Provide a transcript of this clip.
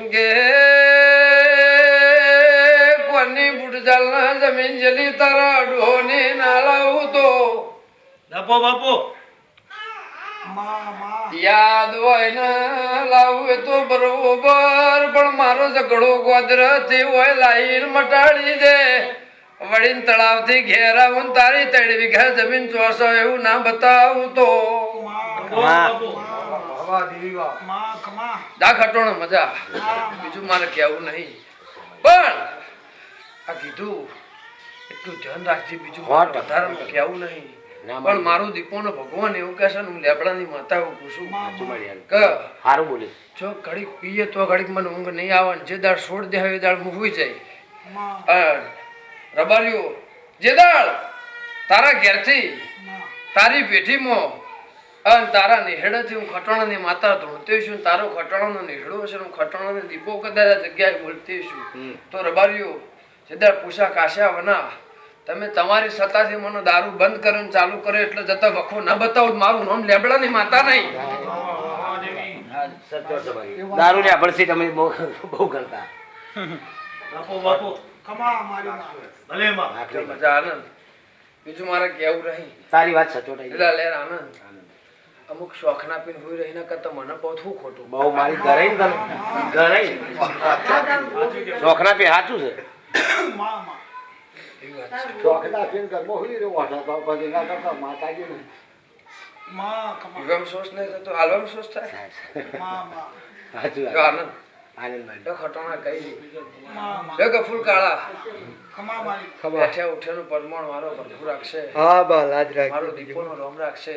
કે કોની બુટજાલના જમીન જલી તારા ડોને ના લાવું તો બાપો બાપો યાદ હોય ને લાવું તો બરોબર પણ મારો ઝઘડો ગોદરથી હોય લાઈન મટાડી દે વળીને તળાવથી ઘેર આવું ને તારી 3 વીઘા જમીન ચોસો એવું ના બતાવું તો દા ખટોણો મજા બીજું મારે કહેવું નહીં પણ આ કીધું એટલું ધ્યાન રાખજે બીજું વધારે કહેવું નહીં પણ મારું દીપોનો ભગવાન એવું કહે છે ને હું લેબડાની માતા એવું પૂછું કે સારું બોલે જો ઘડીક પીએ તો ઘડીક મને ઊંઘ નહીં આવે ને જે દાળ છોડ દે એ દાળ મૂકવી જાય રબારીઓ જે દાળ તારા ઘેરથી તારી પેઢીમાં અને તારા નિહેડાથી હું ખટોણાની માતા ધૂણતી છું તારો ખટોણાનો નિહેડો હશે હું ખટોણાનો દીપો કદાચ આ જગ્યાએ બોલતી છું તો રબારીઓ જે દાળ પૂછા કાશ્યા વના તમે તમારી સત્તાથી મને દારૂ બંધ કરે ચાલુ કરે એટલે જતા વખો ના બતાવું મારું નામ લેબડાની માતા નહીં દારૂ ને ભરસી તમે બહુ કરતા બાપો બાપો ભલે માં મજા આનંદ બીજું મારે કેવું રહી તારી વાત સચોટ લેર આનંદ અમુક શોખના પીને હોય રહીને કરતા મને બહુ ખોટું બહુ મારી ઘરે ઘરે શોખના પે સાચું છે શોખના પીને ગરબો હોય રહ્યો વાટા તો પછી ના કરતા માતાજી ને વિવામ સોચ નહીં થતો આલવામ સોચ થાય સાચું આનંદ આનંદભાઈ તો ખટોણા કઈ કે ફૂલ કાળા બેઠે ઉઠેનું પરમાણ મારો ભરપૂર રાખશે હા બા લાજ રાખ મારો દીપોનો રોમ રાખશે